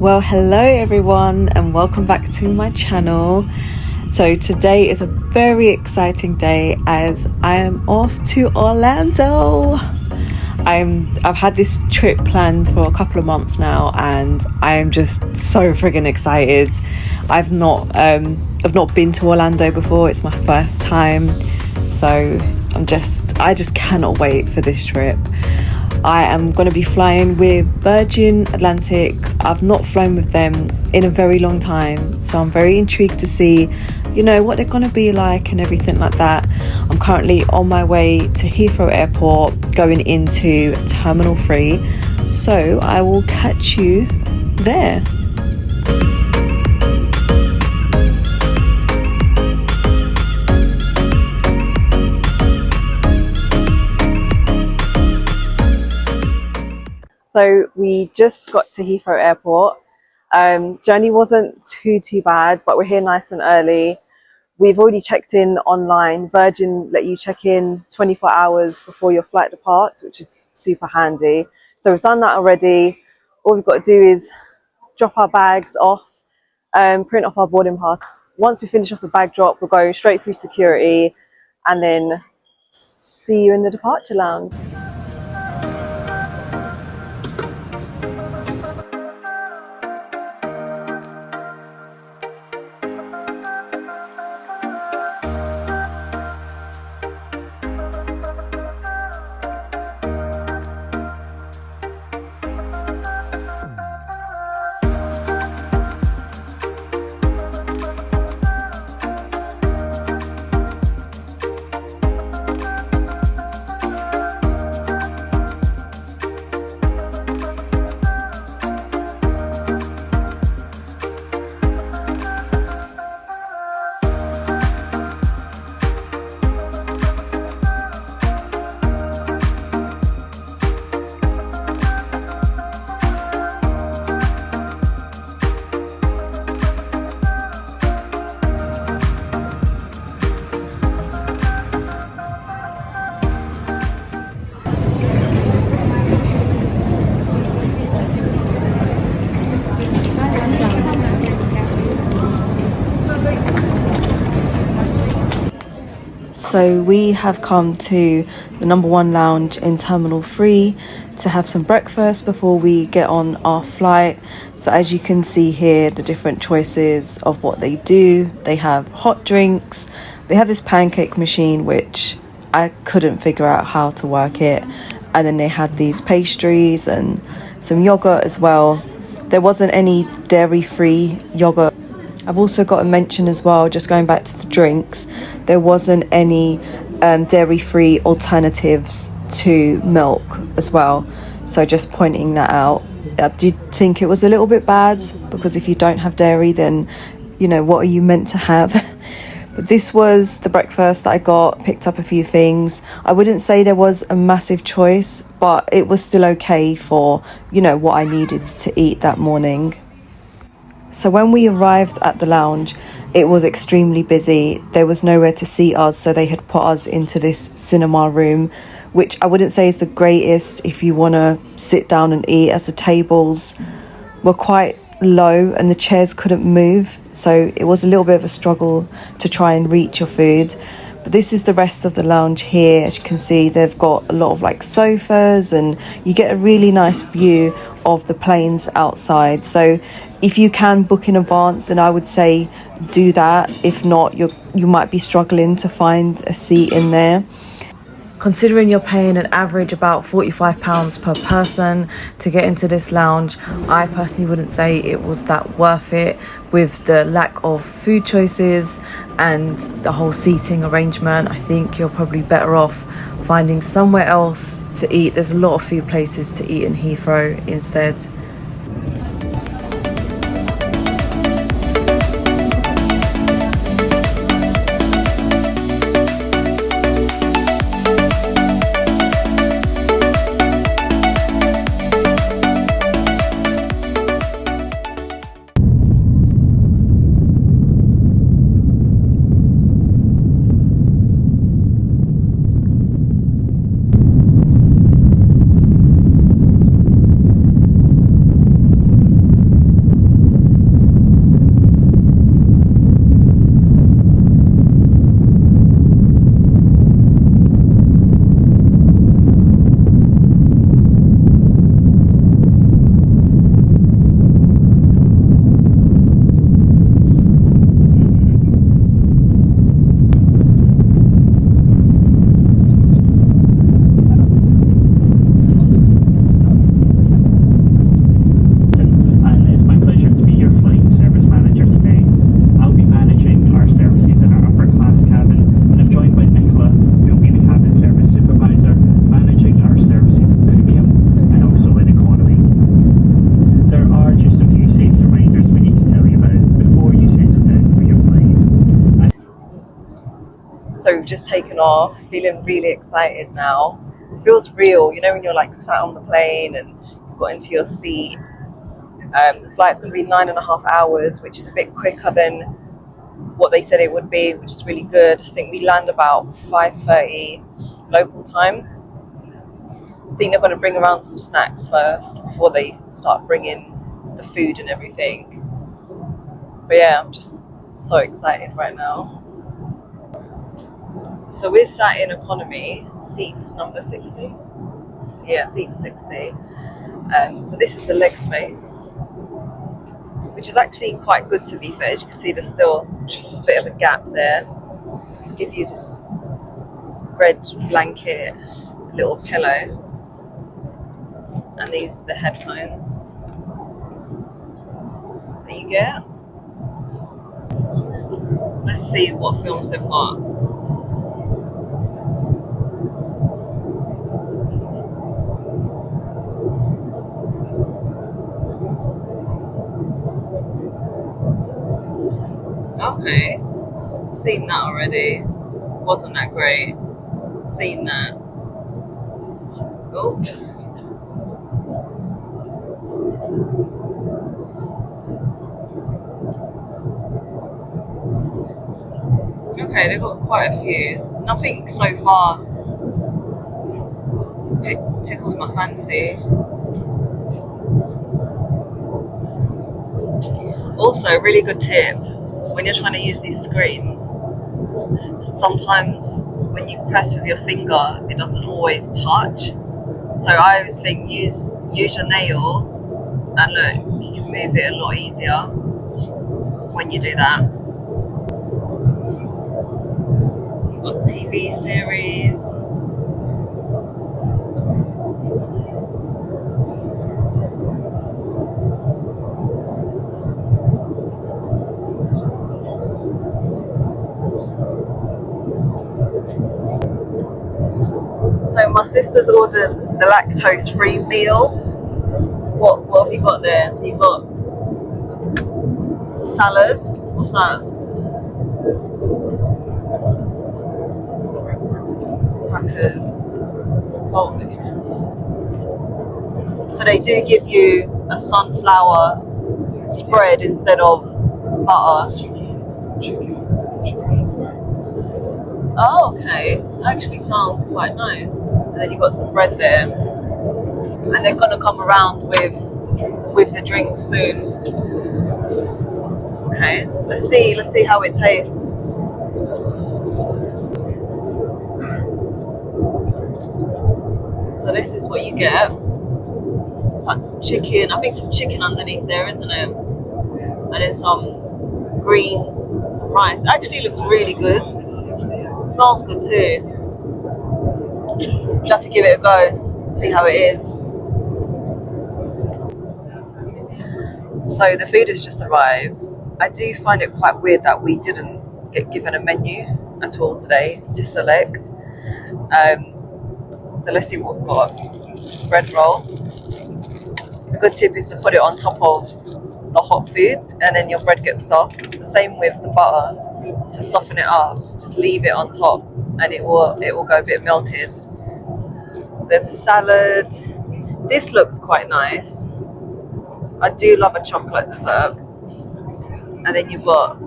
Well, hello everyone and welcome back to my channel. So today is a very exciting day as I am off to Orlando. I've had this trip planned for a couple of months now and I am just so friggin' excited. I've not been to Orlando before. It's my first time, so I just cannot wait for this trip. I am going to be flying with Virgin Atlantic. I've not flown with them in a very long time, so I'm very intrigued to see, what they're going to be like and everything like that. I'm currently on my way to Heathrow Airport, going into Terminal 3, so I will catch you there. So we just got to Heathrow Airport. Journey wasn't too bad, but we're here nice and early. We've already checked in online. Virgin let you check in 24 hours before your flight departs, which is super handy. So we've done that already. All we've got to do is drop our bags off, print off our boarding pass. Once we finish off the bag drop, we'll go straight through security and then see you in the departure lounge. So we have come to the No1 lounge in Terminal 3 to have some breakfast before we get on our flight. So as you can see here, the different choices of what they do. They have hot drinks. They have this pancake machine, which I couldn't figure out how to work it. And then they had these pastries and some yogurt as well. There wasn't any dairy-free yogurt. I've also got to mention as well, just going back to the drinks, there wasn't any dairy-free alternatives to milk as well. So just pointing that out. I did think it was a little bit bad because if you don't have dairy, then, what are you meant to have? But this was the breakfast that I got, picked up a few things. I wouldn't say there was a massive choice, but it was still okay for, what I needed to eat that morning. So when we arrived at the lounge, it was extremely busy. There was nowhere to seat us, so they had put us into this cinema room, which I wouldn't say is the greatest if you want to sit down and eat, as the tables were quite low and the chairs couldn't move. So it was a little bit of a struggle to try and reach your food. But this is the rest of the lounge here. As you can see, they've got a lot of sofas and you get a really nice view of the planes outside. So if you can book in advance, then I would say do that. If not, you might be struggling to find a seat in there. Considering you're paying an average about £45 per person to get into this lounge, I personally wouldn't say it was that worth it with the lack of food choices and the whole seating arrangement. I think you're probably better off finding somewhere else to eat. There's a lot of food places to eat in Heathrow instead. just taken off, feeling really excited now. Feels real, you know, when you're like sat on the plane and you got into your seat. The flight's going to be 9.5 hours, which is a bit quicker than what they said it would be, which is really good. I think we land about 5:30 local time. I think they're going to bring around some snacks first before they start bringing the food and everything. But yeah, I'm just so excited right now. So we're sat in economy, seats number 60. Yeah, seat 60. So this is the leg space, which is actually quite good, to be fair. As you can see, there's still a bit of a gap there. Give you this red blanket, a little pillow, and these are the headphones that you get. Let's see what films they've got. Okay, seen that already. Wasn't that great? Seen that. Oh. Okay, they've got quite a few. Nothing so far tickles my fancy. Also, really good tip, when you're trying to use these screens, sometimes when you press with your finger, it doesn't always touch. So I always think use your nail, and look, you can move it a lot easier when you do that. You've got TV series. So my sister's ordered the lactose-free meal. What have you got there? So you've got salad. What's that? Crackers. Salt. So they do give you a sunflower spread instead of butter. Oh, okay. Actually sounds quite nice. And then you've got some bread there. And they're gonna come around with the drinks soon. Okay, let's see how it tastes. So this is what you get. It's like some chicken. I think some chicken underneath there, isn't it? And then some greens, some rice. Actually looks really good. Smells good too. You'll have to give it a go, see how it is. So the food has just arrived. I do find it quite weird that we didn't get given a menu at all today to select. So let's see what we've got. Bread roll. A good tip is to put it on top of the hot food, and then your bread gets soft. The same with the butter. To soften it up, just leave it on top, and it will go a bit melted. There's a salad. This looks quite nice. I do love a chocolate dessert. And then you've got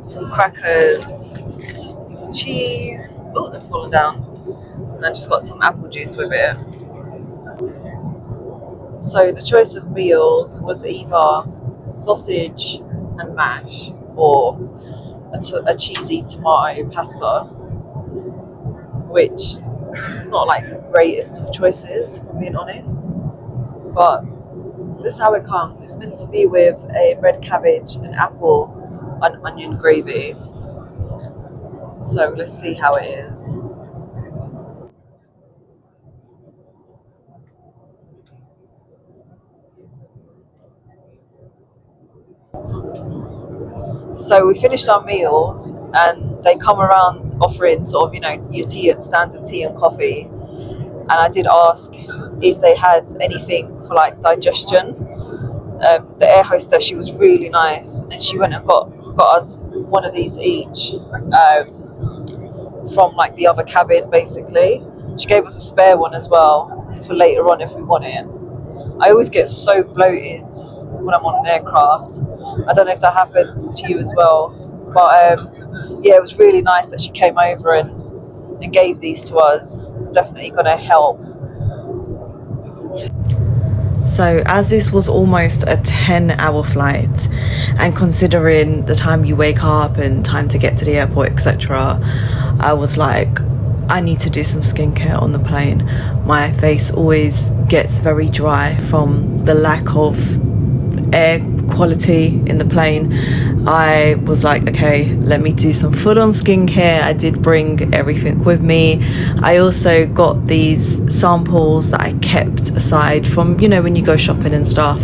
some crackers, some cheese. Oh, that's fallen down. And I just got some apple juice with it. So the choice of meals was either sausage and mash or a cheesy tomato pasta, which is not like the greatest of choices, if I'm being honest. But this is how it comes. It's meant to be with a red cabbage, an apple, and onion gravy. So let's see how it is. So we finished our meals, and they come around offering sort of, your tea and standard tea and coffee. And I did ask if they had anything for like digestion. The air hostess, she was really nice, and she went and got us one of these each. from like the other cabin basically. She gave us a spare one as well for later on if we want it. I always get so bloated when I'm on an aircraft. I don't know if that happens to you as well, but yeah, it was really nice that she came over and gave these to us. It's definitely going to help. So as this was almost a 10-hour flight, and considering the time you wake up and time to get to the airport, etc., I was like, I need to do some skincare on the plane. My face always gets very dry from the lack of air quality in the plane. I was like, okay, let me do some full-on skincare. I did bring everything with me. I also got these samples that I kept aside from, you know, when you go shopping and stuff.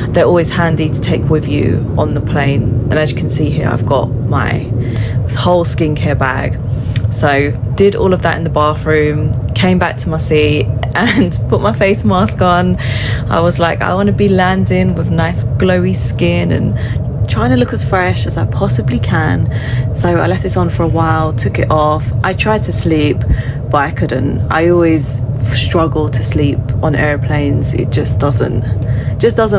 They're always handy to take with you on the plane. And as you can see here, I've got my whole skincare bag. So did all of that in the bathroom, came back to my seat and put my face mask on. I was like, I want to be landing with nice glowy skin and trying to look as fresh as I possibly can. So I left this on for a while, took it off. I tried to sleep, but I couldn't. I always struggle to sleep on airplanes. It just doesn't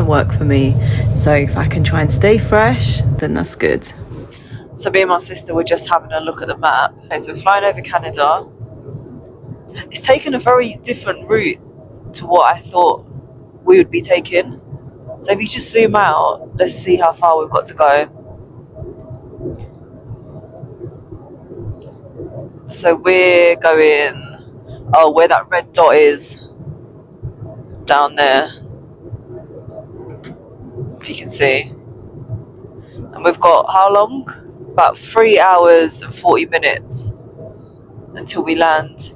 work for me. So if I can try and stay fresh, then that's good. So me and my sister were just having a look at the map. Okay, so we're flying over Canada. It's taken a very different route to what I thought we would be taking. So if you just zoom out, let's see how far we've got to go. So we're going, oh, where that red dot is, down there, if you can see. And we've got how long? About 3 hours and 40 minutes until we land.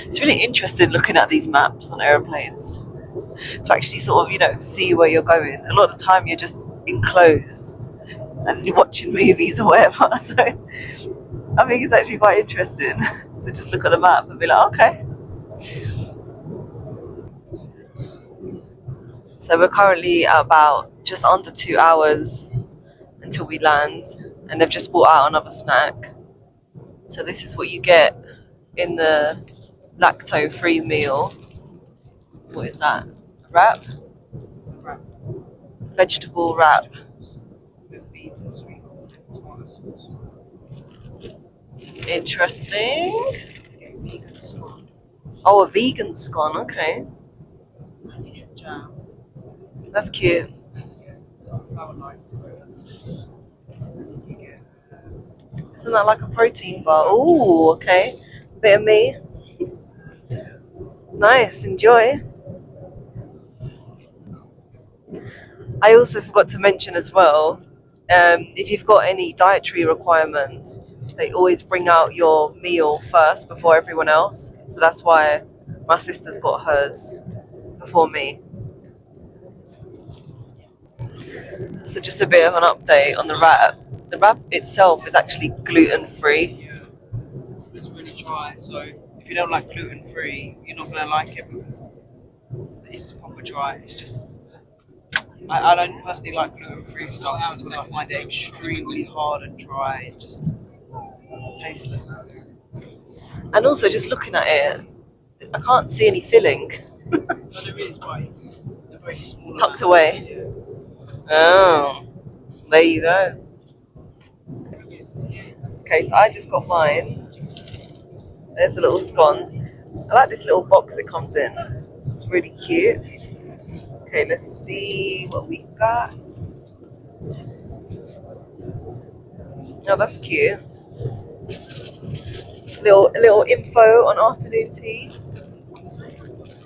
It's really interesting looking at these maps on airplanes to actually sort of, you know, see where you're going. A lot of the time you're just enclosed and you're watching movies or whatever. So I think it's actually quite interesting to just look at the map and be like, okay. So we're currently at about just under 2 hours until we land, and they've just brought out another snack. So this is what you get in the lactose-free meal. What is that? Wrap? It's a wrap. Vegetable wrap. With beans and sweet corn and tomato sauce. Interesting. A vegan scone. Oh, a vegan scone, okay. And you get jam. That's cute. Yeah, sunflower lights bread. And you get Isn't that like a protein bar? Ooh, okay. Bit of me. Nice, enjoy. I also forgot to mention as well, if you've got any dietary requirements, they always bring out your meal first before everyone else. So that's why my sister's got hers before me. So just a bit of an update on the wrap. The wrap itself is actually gluten-free. yeah, it's really dry. So if you don't like gluten free, you're not gonna like it because it's proper dry. It's just I don't personally like gluten free stuff because I find it extremely hard and dry and just tasteless. And also just looking at it, I can't see any filling. But there is, but it's very small. It's tucked away. Yeah. Oh, there you go. Okay, so I just got mine. There's a little scone. I like this little box it comes in. It's really cute. Okay, let's see what we got. Oh, that's cute. Little info on afternoon tea.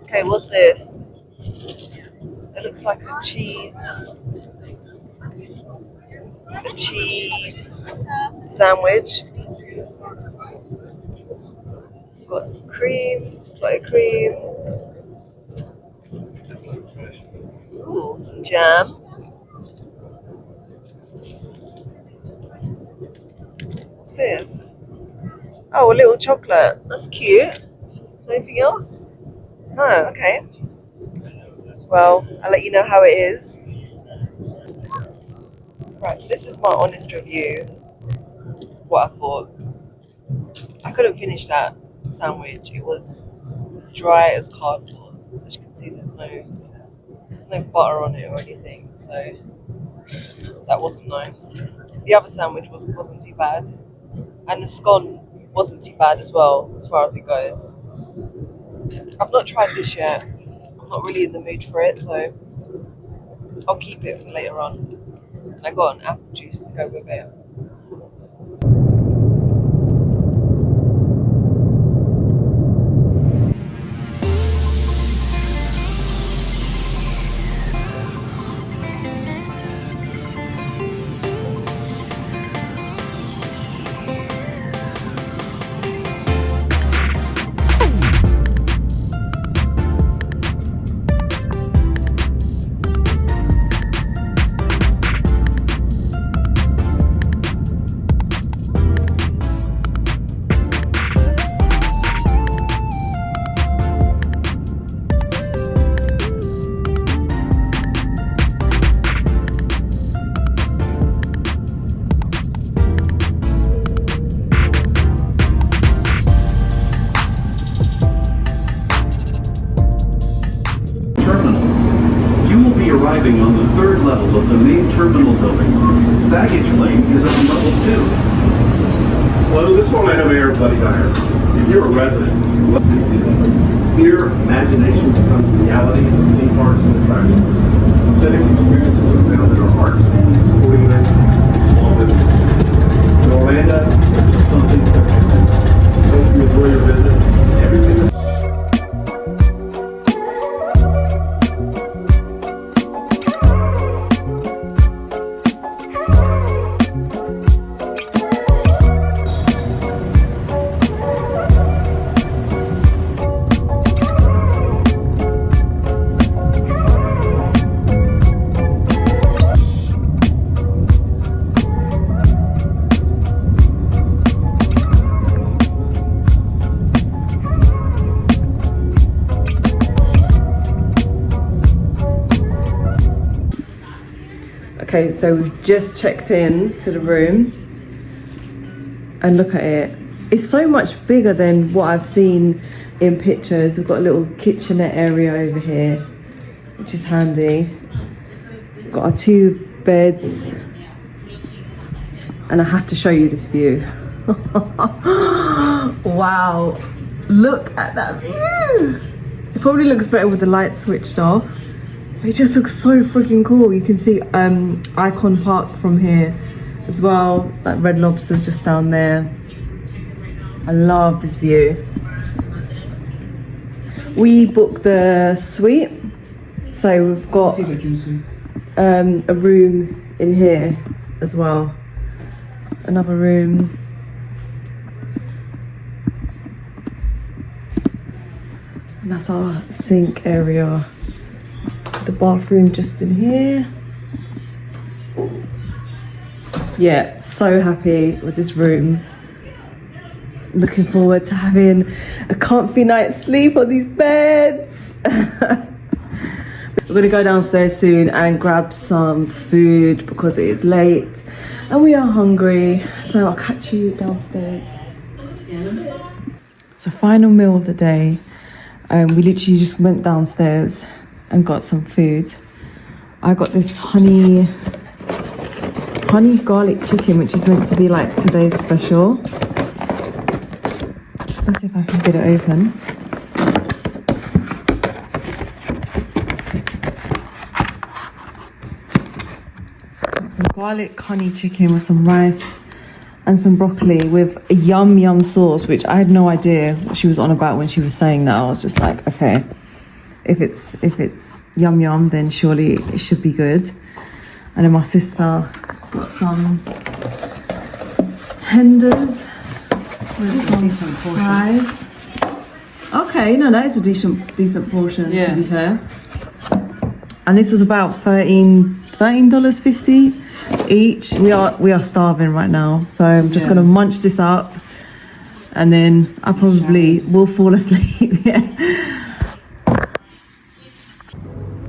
Okay, what's this? It looks like a cheese sandwich. Got some cream, light cream. Ooh, some jam. What's this? Oh, a little chocolate. That's cute. Anything else? No, okay. Well, I'll let you know how it is. Right, so this is my honest review. What I thought. I couldn't finish that sandwich. It was as dry as cardboard. As you can see, there's no butter on it or anything, so that wasn't nice. The other sandwich wasn't too bad, and the scone wasn't too bad as well, as far as it goes. I've not tried this yet. I'm not really in the mood for it, so I'll keep it for later on. And I got an apple juice to go with it. Arriving on the 3rd level of the main terminal building. Baggage lane is on level 2. Well, this one I know everybody higher. If you're a resident, here imagination becomes reality in the theme parks and attractions. Aesthetic experiences are found in our arts, sporting events, and small businesses. In Orlando, there's something for everyone. Hope you enjoy your visit. Everything. Okay, so we've just checked in to the room and look at it. It's so much bigger than what I've seen in pictures. We've got a little kitchenette area over here, which is handy. We've got our 2 beds, and I have to show you this view. Wow, look at that view. It probably looks better with the lights switched off. It just looks so freaking cool. You can see Icon Park from here as well. That Red Lobster's just down there. I love this view. We booked the suite, so we've got a room in here as well. Another room. And that's our sink area. The bathroom just in here. Yeah, so happy with this room. Looking forward to having a comfy night's sleep on these beds. We're gonna go downstairs soon and grab some food because it is late and we are hungry. So I'll catch you downstairs in a bit. It's the final meal of the day. We literally just went downstairs and got some food. I got this honey garlic chicken, which is meant to be like today's special. Let's see if I can get it open. Got some garlic honey chicken with some rice and some broccoli with a yum sauce, which I had no idea what she was on about when she was saying that. I was just like, okay. If it's yum, then surely it should be good. And then my sister got some tenders with some fries. Okay, no, that is a decent portion, to be fair. And this was about $13.50 each. We are starving right now, so I'm just gonna munch this up, and then I probably will fall asleep. Yeah.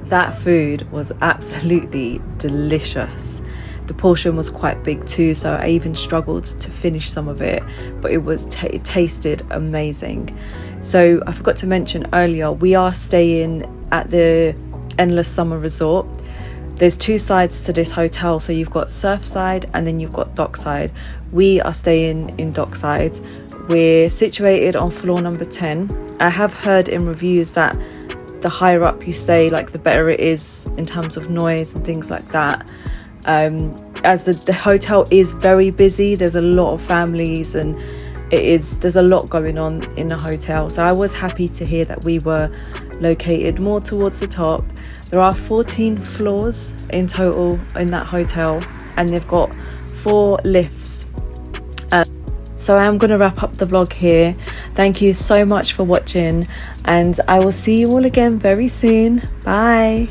That food was absolutely delicious. the portion was quite big too, so I even struggled to finish some of it, but it tasted amazing. So I forgot to mention earlier, we are staying at the Endless Summer Resort. There's two sides to this hotel, so you've got Surfside and then you've got Dockside. We are staying in Dockside. We're situated on floor number 10. I have heard in reviews that the higher up you stay, like the better it is in terms of noise and things like that. As the hotel is very busy, there's a lot of families and there's a lot going on in the hotel. So I was happy to hear that we were located more towards the top. There are 14 floors in total in that hotel, and they've got 4 lifts. So I'm going to wrap up the vlog here. Thank you so much for watching, and I will see you all again very soon. Bye.